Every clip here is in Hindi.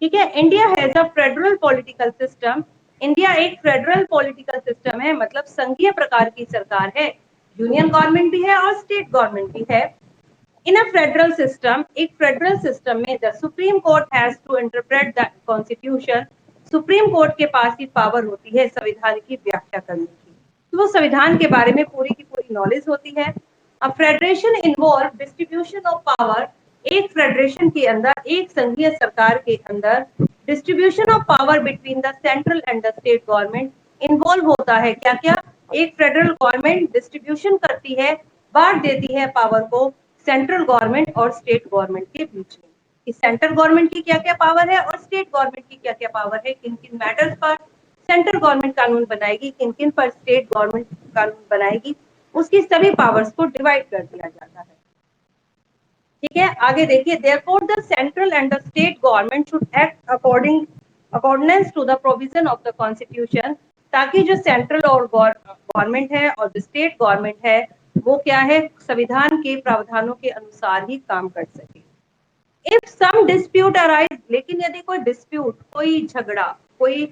ठीक है। India has a federal political system. India एक फेडरल पॉलिटिकल सिस्टम है, मतलब संघीय प्रकार की सरकार है। यूनियन गवर्नमेंट भी है और स्टेट गवर्नमेंट भी है। इन अ फेडरल सिस्टम, एक फेडरल सिस्टम में the supreme court has to interpret the constitution. Supreme court के पास ही पावर होती है संविधान की व्याख्या करने की, तो वो संविधान के बारे में पूरी की पूरी नॉलेज होती है। अब federation involve distribution of power. एक फेडरेशन के अंदर, एक संघीय सरकार के अंदर distribution of power between the central and the state government involve होता है। क्या क्या? एक फेडरल गवर्नमेंट डिस्ट्रीब्यूशन करती है, बांट देती है पावर को सेंट्रल गवर्नमेंट और स्टेट गवर्नमेंट के बीच में। कि सेंट्रल गवर्नमेंट की क्या क्या पावर है और स्टेट गवर्नमेंट की क्या क्या पावर है, किन किन मैटर्स पर सेंट्रल गवर्नमेंट कानून बनाएगी, किन किन पर स्टेट गवर्नमेंट कानून बनाएगी, उसकी सभी पावर्स को डिवाइड कर दिया जाता है। ठीक है, आगे देखिए, therefore the central and the state government should act according to the provision of the constitution. ताकि जो सेंट्रल और गवर्नमेंट है और जो स्टेट गवर्नमेंट है वो क्या है, संविधान के प्रावधानों के अनुसार ही काम कर सके। इफ सम डिस्प्यूट अराइज, लेकिन यदि कोई डिस्प्यूट, कोई झगड़ा, कोई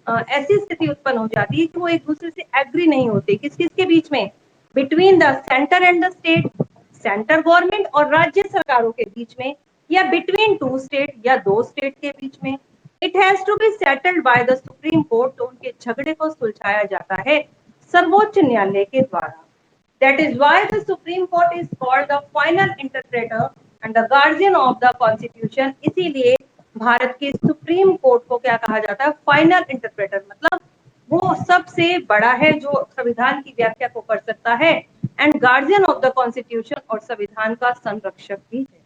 ऐसी स्थिति उत्पन्न हो जाती है कि वो एक दूसरे से एग्री नहीं होते, किस किस के बीच में, between the centre and the state, centre government और राज्य सरकारों के बीच में, या बिटवीन टू स्टेट, या दो स्टेट के बीच में, it has to be settled by the supreme court. तो उनके झगड़े को सुलझाया जाता है सर्वोच्च न्यायालय के द्वारा। That is why the Supreme Court is called the final interpreter and the guardian of the Constitution। इसीलिए भारत के सुप्रीम कोर्ट को क्या कहा जाता है, फाइनल इंटरप्रेटर, मतलब वो सबसे बड़ा है जो संविधान की व्याख्या को कर सकता है, and guardian of the constitution, और संविधान का संरक्षक भी है।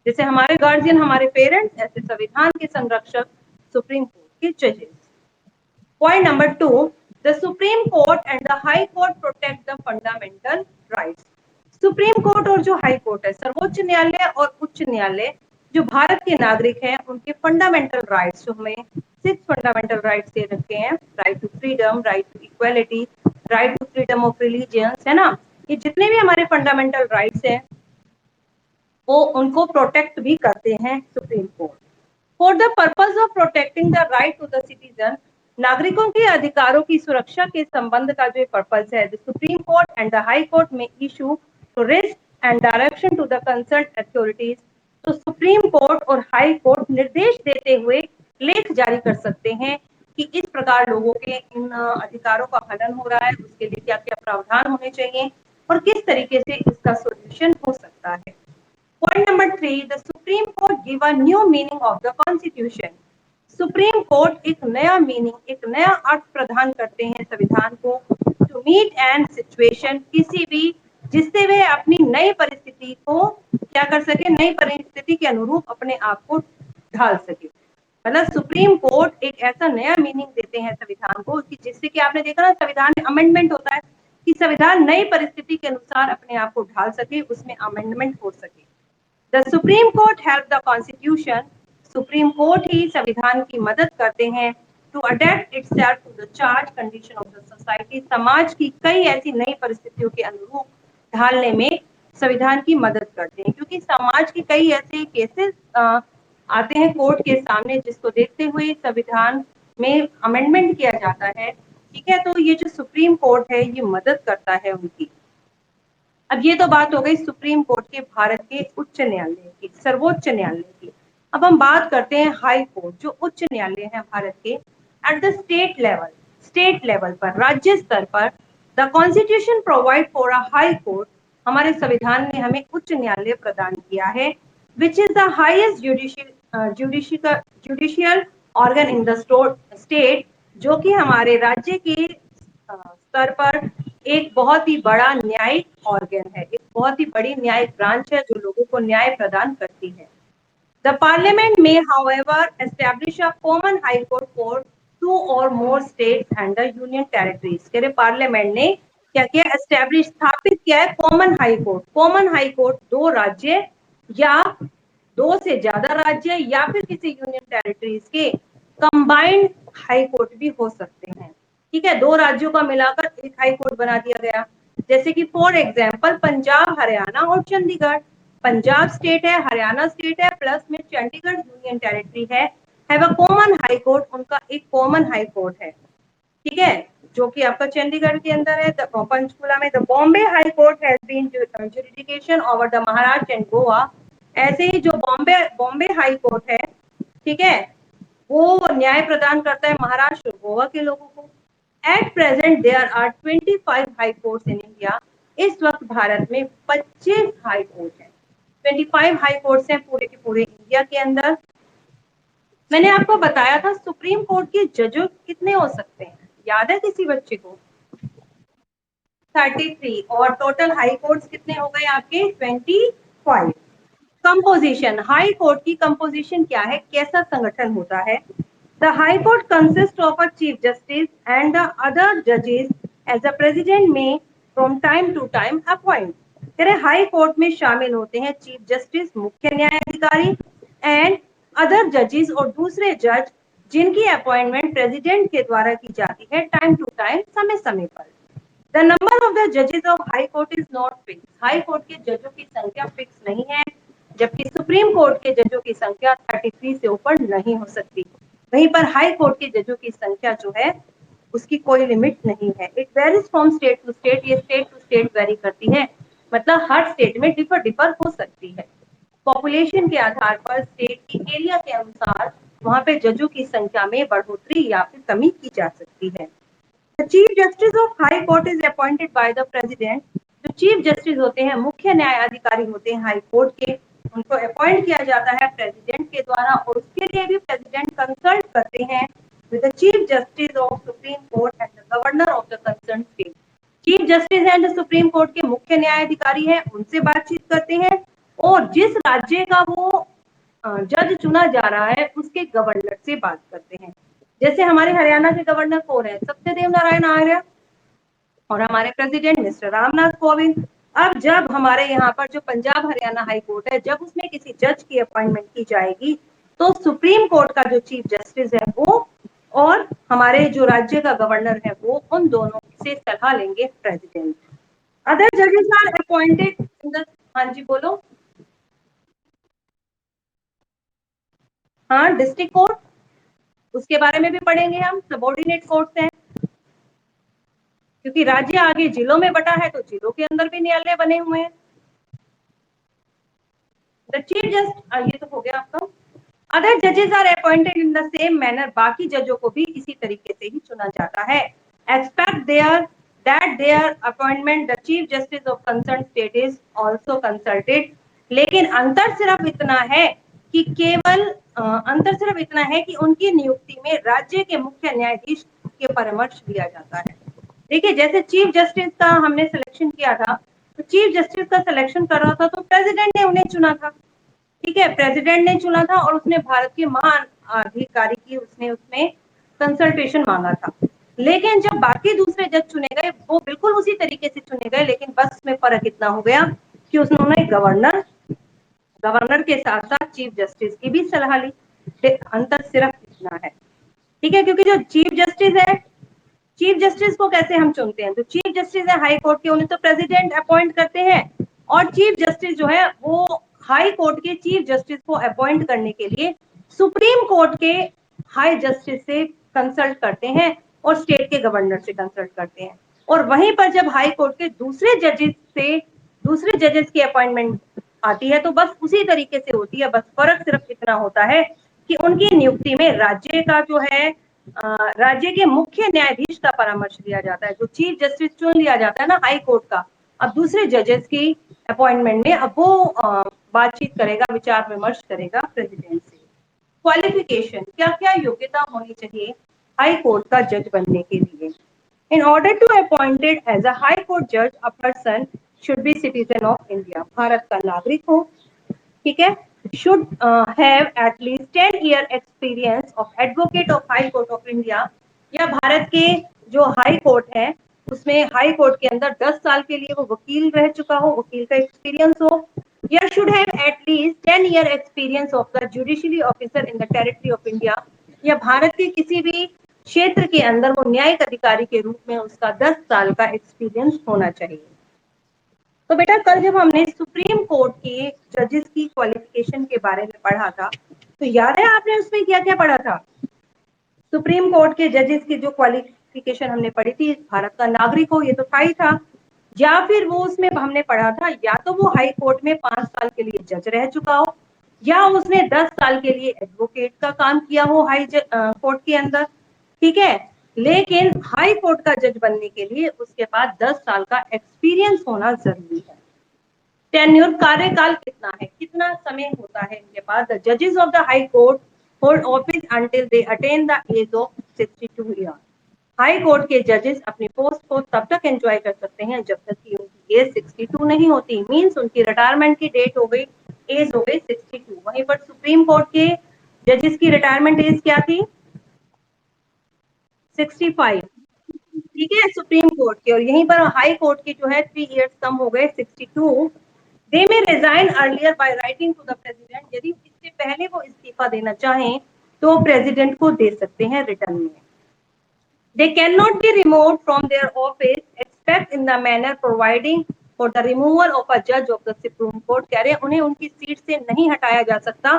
जैसे हमारे गार्जियन हमारे पेरेंट्स, ऐसे संविधान के संरक्षक सुप्रीम कोर्ट के जजेस। Point number 2, the Supreme Court and the High Court protect the fundamental rights। Supreme court और जो हाई कोर्ट है, सर्वोच्च न्यायालय और उच्च न्यायालय, जो भारत के नागरिक हैं उनके फंडामेंटल राइट्स, जो हमें 6 फंडामेंटल राइट्स दे रखे हैं, right to freedom, right to equality, right to freedom of religions, है ना, ये जितने भी हमारे फंडामेंटल राइट्स हैं वो उनको प्रोटेक्ट भी करते हैं supreme court. For the purpose of protecting the right to the citizen, नागरिकों के अधिकारों की सुरक्षा के संबंध का जो पर्पज है, the supreme court and the high court may issue to writ and direction to the concern authorities. तो सुप्रीम कोर्ट और हाई कोर्ट निर्देश देते हुए लेख जारी कर सकते हैं कि इस प्रकार लोगों के इन अधिकारों का हनन हो रहा है, उसके लिए क्या क्या प्रावधान होने चाहिए और किस तरीके से इसका सोल्यूशन हो सकता है। Point number 3, the Supreme Court give a new meaning of the Constitution। Supreme court एक नया मीनिंग, एक नया अर्थ प्रदान करते हैं संविधान को, टू मीट एंड सिचुएशन, किसी भी, जिससे वे अपनी नई परिस्थिति को क्या कर सके, नई परिस्थिति के अनुरूप अपने आप को ढाल सके। मतलब सुप्रीम कोर्ट एक ऐसा नया मीनिंग देते हैं संविधान को कि जिससे कि आपने देखा ना, संविधान में अमेंडमेंट होता है कि संविधान नई परिस्थिति के अनुसार अपने आप को ढाल सके, उसमें अमेंडमेंट हो सके। The Supreme Court help the Constitution। Supreme court ही संविधान की मदद करते हैं to adapt itself to the charged condition of the society। समाज की कई ऐसी नई परिस्थितियों के अनुरूप ढालने में संविधान की मदद करते हैं, क्योंकि समाज के कई ऐसे केसेस आते हैं कोर्ट के सामने जिसको देखते हुए संविधान में अमेंडमेंट किया जाता है। ठीक है, तो ये जो सुप्रीम कोर्ट है ये मदद करता है उनकी। अब ये तो बात हो गई सुप्रीम कोर्ट के, भारत के उच्च न्यायालय की, सर्वोच्च न्यायालय की। अब हम बात करते हैं हाई कोर्ट, जो उच्च न्यायालय है भारत के। At the state level, state level पर, राज्य स्तर पर, the constitution provide for a high court. हमारे संविधान ने हमें उच्च न्यायालय प्रदान किया है, which is the highest judicial organ in the state, जो कि हमारे राज्य के स्तर पर एक बहुत ही बड़ा न्यायिक ऑर्गन है, एक बहुत ही बड़ी न्यायिक ब्रांच है जो लोगों को न्याय प्रदान करती है। द पार्लियामेंट में however establish a common high court for 2 और more states and the union territories. कह रहे पार्लियामेंट ने क्या किया, एस्टैब्लिश, स्थापित किया है common high court. Common high court 2 राज्य या 2 से ज्यादा राज्य या फिर किसी यूनियन टेरिटरीज के कंबाइंड हाई कोर्ट भी हो सकते हैं। ठीक है, 2 राज्यों का मिलाकर एक हाई कोर्ट बना दिया गया। जैसे कि फॉर एग्जांपल पंजाब, हरियाणा और चंडीगढ़। पंजाब स्टेट है, हरियाणा स्टेट है, प्लस में चंडीगढ़ यूनियन टेरिटरी है। Have a common high court, उनका एक कॉमन हाई कोर्ट है, ठीक है, जो कि आपका चंडीगढ़ के अंदर है, पंचकुला में। The Bombay high court has been jurisdiction over the Maharashtra and Goa. ऐसे ही जो बॉम्बे बॉम्बे हाई कोर्ट है, ठीक है, वो न्याय प्रदान करता है महाराष्ट्र और गोवा के लोगों को। At present there are 25 high courts in India. इस वक्त भारत में 25 हाई कोर्ट है, 25 हाई कोर्ट्स हैं पूरे के पूरे इंडिया के अंदर। मैंने आपको बताया था सुप्रीम कोर्ट के जज कितने हो सकते हैं, याद है किसी बच्चे को? 33। और टोटल हाई कोर्ट्स कितने हो गए आपके? 25। कंपोजिशन, हाई कोर्ट की कंपोजिशन क्या है, कैसा संगठन होता है? The high court consist of a chief justice and the other जजेस as the president may from time to time appoint. कह रहे हाई कोर्ट में शामिल होते हैं चीफ जस्टिस, मुख्य न्यायाधिकारी, एंड अदर जजेस और दूसरे जज, जिनकी अपॉइंटमेंट प्रेसिडेंट के द्वारा की जाती है टाइम टू टाइम, समय समय पर। The number of the judges of High Court is not fixed. High court के जजों की संख्या फिक्स नहीं है, जबकि सुप्रीम कोर्ट के जजों की संख्या 33 से ऊपर नहीं हो सकती। वहीं पर हाई कोर्ट के जजों की संख्या जो है उसकी कोई लिमिट नहीं है। It varies from state to state, ये स्टेट टू स्टेट वेरी करती है, मतलब हर स्टेट में डिफर डिफर हो सकती है। पॉपुलेशन के आधार पर, स्टेट की एरिया के अनुसार वहां पे जजों की संख्या में बढ़ोतरी या फिर कमी की जा सकती है। The Chief Justice of High Court is appointed by the President. जो चीफ जस्टिस होते हैं, मुख्य न्यायाधिकारी होते हैं हाई कोर्ट के, उनको अपॉइंट किया जाता है प्रेसिडेंट के द्वारा, और उसके लिए भी प्रेसिडेंट कंसल्ट करते हैं with the chief justice of supreme court and the governor of the concern state. Chief justice and supreme court के मुख्य न्यायाधिकारी हैं, उनसे बातचीत करते हैं, और जिस राज्य का वो जज चुना जा रहा है उसके गवर्नर से बात करते हैं। जैसे हमारे हरियाणा के गवर्नर कौन है? सत्यदेव नारायण आर्य, और हमारे प्रेसिडेंट मिस्टर रामनाथ कोविंद। अब जब हमारे यहाँ पर जो पंजाब हरियाणा हाई कोर्ट है, जब उसमें किसी जज की अपॉइंटमेंट की जाएगी, तो सुप्रीम कोर्ट का जो चीफ जस्टिस है वो और हमारे जो राज्य का गवर्नर है वो, उन दोनों से सलाह लेंगे प्रेसिडेंट। अदर जजेस आर अपॉइंटेड इन द, हाँ जी बोलो। हाँ, डिस्ट्रिक्ट कोर्ट, उसके बारे में भी पढ़ेंगे हम। सबॉर्डिनेट कोर्ट्स हैं, क्योंकि राज्य आगे जिलों में बटा है तो जिलों के अंदर भी न्यायालय बने हुए हैं। द चीफ जस्ट, ये तो हो गया आपका। अदर जजेस are appointed in the same manner, बाकी जजों को भी इसी तरीके से ही चुना जाता है। Expect there that their appointment the chief justice of concern state is also consulted. लेकिन अंतर सिर्फ इतना है कि केवल अंतर सिर्फ इतना है कि उनकी नियुक्ति में राज्य के मुख्य न्यायाधीश के परामर्श लिया जाता है। देखिए, जैसे चीफ जस्टिस का हमने सिलेक्शन किया था, तो चीफ जस्टिस का सिलेक्शन कर रहा था तो प्रेसिडेंट ने उन्हें चुना था, ठीक है, प्रेसिडेंट ने चुना था, और उसने भारत के महान अधिकारी की उसने उसमें कंसल्टेशन मांगा था। लेकिन जब बाकी दूसरे जज चुने गए, वो बिल्कुल उसी तरीके से चुने गए, लेकिन बस उसमें फर्क इतना हो गया कि उन्होंने गवर्नर के साथ साथ चीफ जस्टिस की भी सलाह ली। अंतर सिर्फ इतना है, ठीक है, क्योंकि जो चीफ जस्टिस है, चीफ जस्टिस को कैसे हम चुनते हैं? तो चीफ जस्टिस है हाई कोर्ट के, उन्हें तो प्रेसिडेंट अपॉइंट करते हैं, और चीफ जस्टिस जो है वो हाई कोर्ट के चीफ जस्टिस को अपॉइंट करने के लिए सुप्रीम कोर्ट के हाई जस्टिस से कंसल्ट करते हैं और स्टेट के गवर्नर से कंसल्ट करते हैं। और वहीं पर जब हाई कोर्ट के दूसरे जजेस की अपॉइंटमेंट आती है तो बस उसी तरीके से होती है, बस फर्क सिर्फ इतना होता है कि उनकी नियुक्ति में राज्य का जो है राज्य के मुख्य न्यायाधीश का परामर्श लिया जाता है। जो चीफ जस्टिस चुन लिया जाता है ना हाई कोर्ट का, अब दूसरे जजेस की अपॉइंटमेंट में अब वो बातचीत करेगा, विचार विमर्श करेगा प्रेसिडेंट से। क्वालिफिकेशन, क्या क्या योग्यता होनी चाहिए हाई कोर्ट का जज बनने के लिए? In order to appointed as a high court जज, a person should be citizen of India, Bharat का नागरिक हो, ठीक है, should have at least 10-year experience of advocate of High Court of India, या भारत के जो हाई कोर्ट है उसमें हाई कोर्ट के अंदर 10 साल के लिए वो वकील रह चुका हो, वकील का एक्सपीरियंस हो, या should have at least 10-year experience of the judiciary officer in the territory of India, या भारत के किसी भी क्षेत्र के अंदर वो न्यायिक अधिकारी के रूप में उसका 10 साल का एक्सपीरियंस होना चाहिए। तो बेटा, कल जब हमने सुप्रीम कोर्ट के जजेस की क्वालिफिकेशन के बारे में पढ़ा था, तो याद है आपने उसमें क्या क्या पढ़ा था? सुप्रीम कोर्ट के जजेस की जो क्वालिफिकेशन हमने पढ़ी थी, भारत का नागरिक हो, ये तो था ही था, या फिर वो उसमें हमने पढ़ा था या तो वो हाई कोर्ट में 5 साल के लिए जज रह चुका हो, या उसने 10 साल के लिए एडवोकेट का काम किया हो हाई कोर्ट के अंदर, ठीक है। लेकिन हाई कोर्ट का जज बनने के लिए उसके पास 10 साल का एक्सपीरियंस होना जरूरी है। टेन्योर कार्यकाल कितना है, कितना समय होता है इनके पास? द जजेस of the high court hold office until they attain the age of 62 year. High court के जजेस अपनी पोस्ट को तब तक एंजॉय कर सकते हैं जब तक कि उनकी एज 62 नहीं होती। मींस उनकी रिटायरमेंट की डेट हो गई, एज हो गई 62। वहीं पर सुप्रीम कोर्ट के जजेस की रिटायरमेंट एज क्या थी? 65। ठीक है, सुप्रीम कोर्ट के। और यहीं पर हाई कोर्ट की जो है 3 इयर्स कम हो गए, 62। They may resign earlier by writing to the president. यदि इससे पहले वो इस्तीफा देना चाहें तो प्रेसिडेंट को दे सकते हैं रिटर्न में। They cannot be removed from their office except in the manner providing for the removal of a judge of the Supreme Court। कह रहे हैं उन्हें उनकी सीट से नहीं हटाया जा सकता,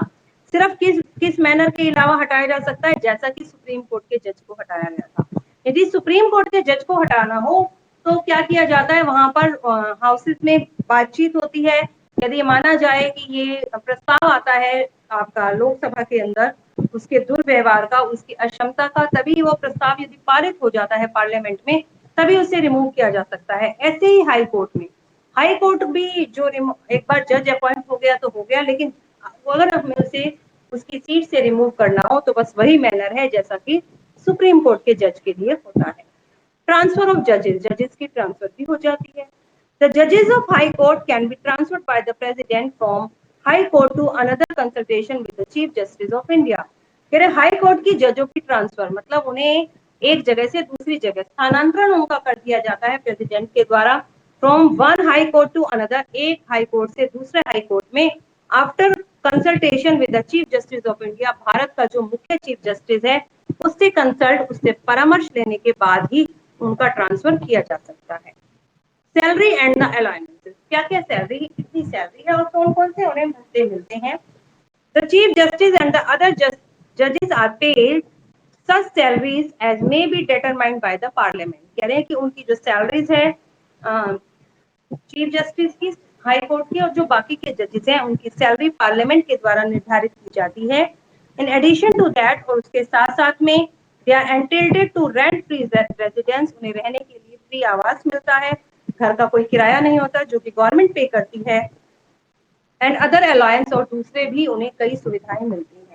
सिर्फ किस मैनर के अलावा हटाया जा सकता है, जैसा कि सुप्रीम कोर्ट के जज को हटाया गया था। यदि सुप्रीम कोर्ट के जज को हटाना हो तो क्या किया जाता है, वहां पर हाउसेस में बातचीत होती है। यदि माना जाए कि ये प्रस्ताव आता है आपका लोकसभा के अंदर उसके दुर्व्यवहार का, उसकी अक्षमता का, तभी वो प्रस्ताव यदि पारित हो जाता है पार्लियामेंट में, तभी उसे रिमूव किया जा सकता है। ऐसे ही हाई कोर्ट में, हाई कोर्ट भी जो एक बार जज अपॉइंट हो गया तो हो गया, लेकिन अगर हमें उसे उसकी सीट से रिमूव करना हो तो बस वही मैनर है जैसा कि सुप्रीम कोर्ट के जज के लिए होता है। ट्रांसफर ऑफ जजेस, जजेस की ट्रांसफर भी हो जाती है। द जजेस of high court can be transferred by the president from high court to another consultation with the chief justice of India. कह रहे हाई कोर्ट की जजों की ट्रांसफर मतलब उन्हें एक जगह से दूसरी जगह स्थानांतरण उनका कर दिया जाता है प्रेसिडेंट के द्वारा, from one high court to another, एक हाई कोर्ट से दूसरे हाई कोर्ट में, after consultation with the chief justice of India. Bharat का जो मुख्य चीफ जस्टिस है उससे कंसल्ट, उससे परामर्श लेने के बाद ही उनका ट्रांसफर किया जा सकता है। सैलरी एंड द अलाउंसेस, क्या क्या सैलरी, कितनी सैलरी है और कौन कौन से उन्हें भत्ते मिलते हैं? The chief justice and the other जजेस are paid such salaries as may be determined by the parliament। कह रहे हैं कि उनकी जो सैलरीज है चीफ जस्टिस की, हाई कोर्ट की, और जो बाकी के जजेस हैं उनकी सैलरी पार्लियामेंट के द्वारा निर्धारित की जाती है। इन एडिशन टू दैट, और उसके साथ साथ में, they are entitled to rent free residence. उन्हें रहने के लिए फ्री आवास मिलता है, घर का कोई किराया नहीं होता जो कि गवर्नमेंट पे करती है। एंड अदर अलायंस, और दूसरे भी उन्हें कई सुविधाएं मिलती हैं।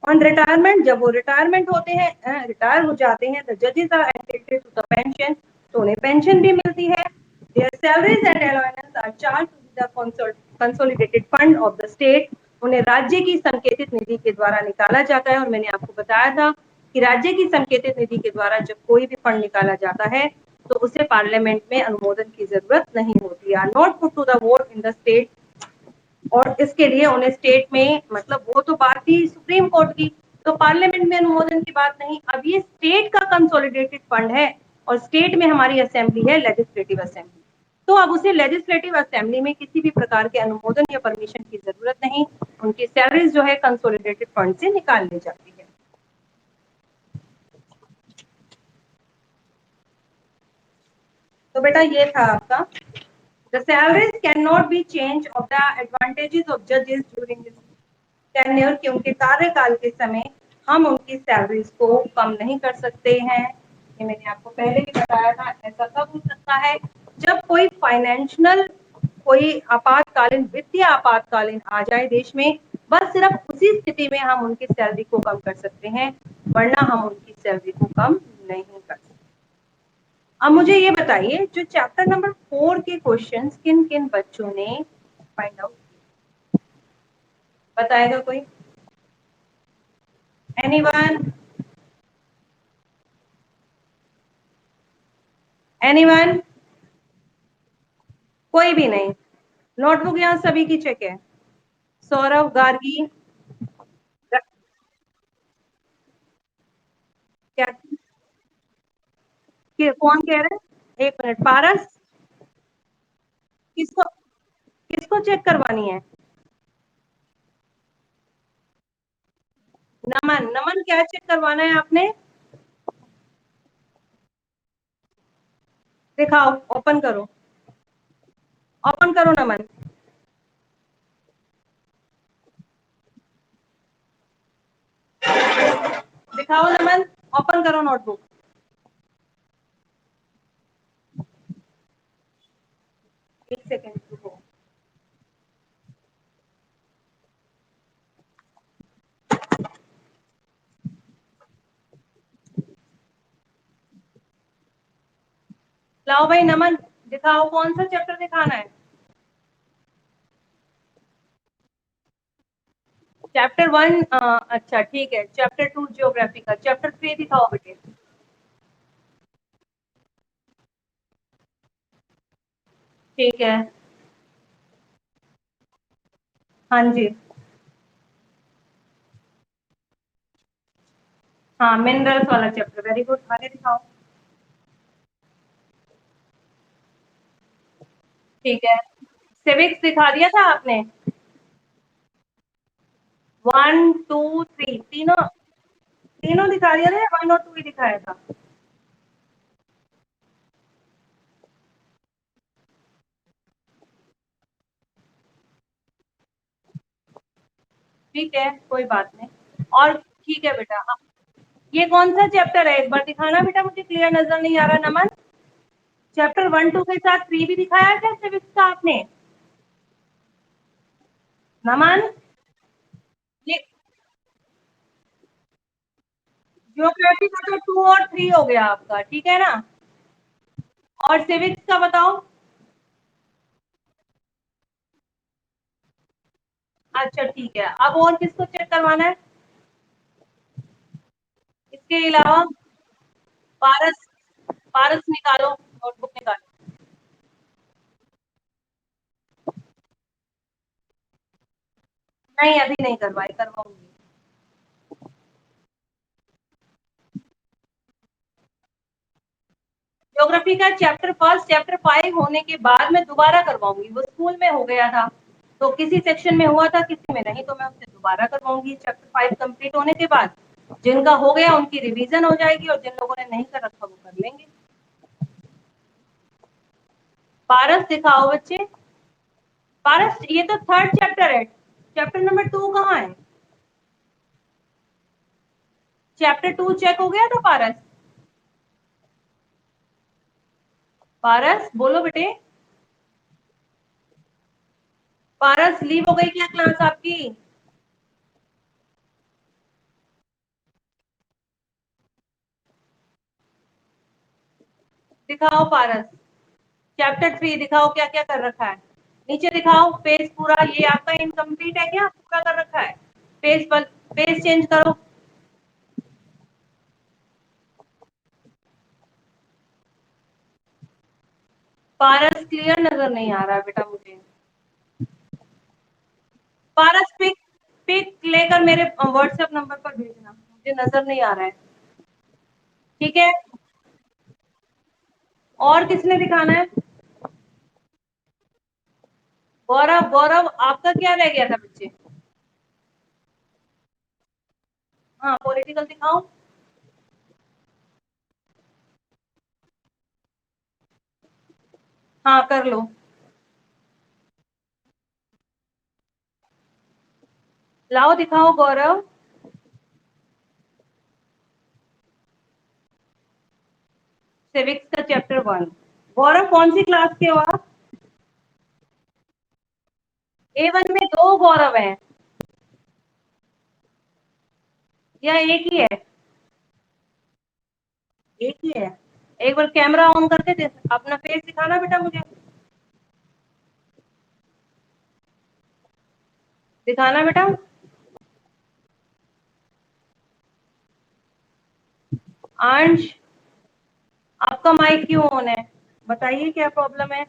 ऑन रिटायरमेंट, जब वो रिटायरमेंट होते हैं, रिटायर हो जाते हैं, द जजेस are entitled to the pension, तो उन्हें पेंशन भी मिलती है। Their salaries and allowances are charge to the consolidated fund of the state. उन्हें राज्य की संकेतित निधि के द्वारा निकाला जाता है। और मैंने आपको बताया था कि राज्य की संकेतित निधि के द्वारा जब कोई भी फंड निकाला जाता है तो उसे पार्लियामेंट में अनुमोदन की जरूरत नहीं होती। Are not put to the vote in the state, और इसके लिए उन्हें स्टेट में, मतलब वो तो बात थी सुप्रीम कोर्ट की, तो पार्लियामेंट में अनुमोदन की बात नहीं। अब ये स्टेट का कंसोलिडेटेड फंड है और स्टेट में हमारी असेंबली है लेजिस्लेटिव असेंबली, तो अब उसे लेजिस्लेटिव असेंबली में किसी भी प्रकार के अनुमोदन या परमिशन की जरूरत नहीं, उनकी सैलरीज जो है कंसोलिडेटेड फंड से निकाल ली जाती है। तो बेटा ये था आपका, the salaries can not be change of the advantages of जजेस ड्यूरिंग दिस टेन्योर, कि उनके कार्यकाल के समय हम उनकी सैलरीज को कम नहीं कर सकते हैं। ये मैंने आपको पहले भी बताया था। ऐसा कब हो सकता है, जब कोई फाइनेंशियल, कोई आपातकालीन, वित्तीय आपातकालीन आ जाए देश में, बस सिर्फ उसी स्थिति में हम उनकी सैलरी को कम कर सकते हैं, वरना हम उनकी सैलरी को कम नहीं कर सकते। अब मुझे ये बताइए, जो चैप्टर नंबर 4 के क्वेश्चंस किन किन बच्चों ने फाइंड आउट, बताएगा कोई? एनीवन? एनीवन? कोई भी नहीं? नोटबुक यहाँ सभी की चेक है। सौरभ, गार्गी, क्या, कौन कह रहे हैं? एक मिनट, पारस, किसको किसको चेक करवानी है? नमन, नमन क्या चेक करवाना है आपने? दिखाओ, ओपन करो, ओपन करो नमन। दिखाओ नमन, ओपन करो नोटबुक। एक सेकेंड रुको। लाओ भाई नमन, दिखाओ कौन सा चैप्टर दिखाना है। चैप्टर 1, अच्छा ठीक है। चैप्टर 2 ज्योग्राफी का। चैप्टर 3 दिखाओ बेटे। ठीक है। हाँ जी। हाँ, मिनरल्स वाला चैप्टर, वेरी गुड, आगे दिखाओ। ठीक है। सिविक्स दिखा दिया था आपने? 1 2 3 तीनों, तीनों दिखा दिया था या 1 और 2 ही दिखाया था? ठीक है, कोई बात नहीं। और ठीक है बेटा, ये कौन सा चैप्टर है एक बार दिखाना बेटा, मुझे क्लियर नजर नहीं आ रहा। नमन, चैप्टर 1 2 के साथ 3 भी दिखाया क्या सिविक्स का आपने? नमन, ये ज्योग्राफी का तो 2 और 3 हो गया आपका, ठीक है ना? और सिविक्स का बताओ। अच्छा ठीक है, अब और किसको चेक करवाना है इसके अलावा? पारस, पारस निकालो, नोटबुक निकालो। नहीं, अभी नहीं करवाई, करवाऊंगी। ज्योग्राफी का चैप्टर फर्स्ट, चैप्टर 5 होने के बाद मैं दोबारा करवाऊंगी। वो स्कूल में हो गया था, तो किसी सेक्शन में हुआ था, किसी में नहीं, तो मैं उससे दोबारा करवाऊंगी चैप्टर 5 कंप्लीट होने के बाद। जिनका हो गया उनकी रिवीजन हो जाएगी, और जिन लोगों ने नहीं कर रखा वो कर लेंगे। पारस दिखाओ बच्चे। पारस, ये तो थर्ड चैप्टर है, चैप्टर नंबर 2 कहाँ है? चैप्टर 2 चेक हो गया था पारस? पारस बोलो बेटे। पारस, लीव हो गई क्या क्लास आपकी? दिखाओ पारस, चैप्टर 3 दिखाओ क्या क्या कर रखा है। नीचे दिखाओ पेज पूरा, ये आपका इनकम्प्लीट है क्या, पूरा कर रखा है? पेज पर, पेज चेंज करो। पारस, क्लियर नजर नहीं आ रहा बेटा मुझे। पारस, पिक, पिक लेकर मेरे व्हाट्सएप नंबर पर भेजना, मुझे नजर नहीं आ रहा है। ठीक है। और किसने दिखाना है? गौरव, गौरव आपका क्या रह गया था बच्चे? हाँ, पॉलिटिकल दिखाओ। हाँ, कर लो। लाओ दिखाओ गौरव। सिविक्स का चैप्टर 1। गौरव कौन सी क्लास के हो आप? A1 में 2 गौरव हैं या एक ही है? एक ही है। एक बार कैमरा ऑन करके अपना फेस दिखाना बेटा मुझे, दिखाना बेटा। अंश, आपका माइक क्यों ऑन है? बताइए क्या प्रॉब्लम है।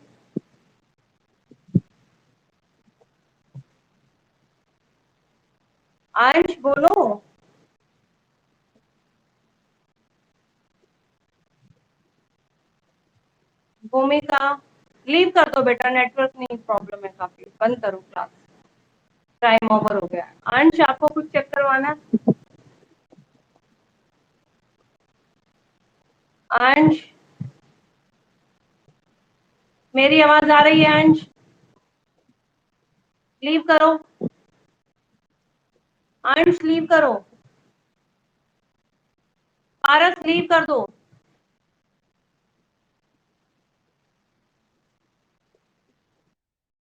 अंश बोलो। भूमिका, लीव कर दो बेटा, नेटवर्क नहीं प्रॉब्लम है काफी, बंद करो क्लास, टाइम ओवर हो गया। अंश, आपको कुछ चेक करवाना है? अंश, मेरी आवाज आ रही है? अंश लीव करो, अंश लीव करो, पारस लीव कर दो।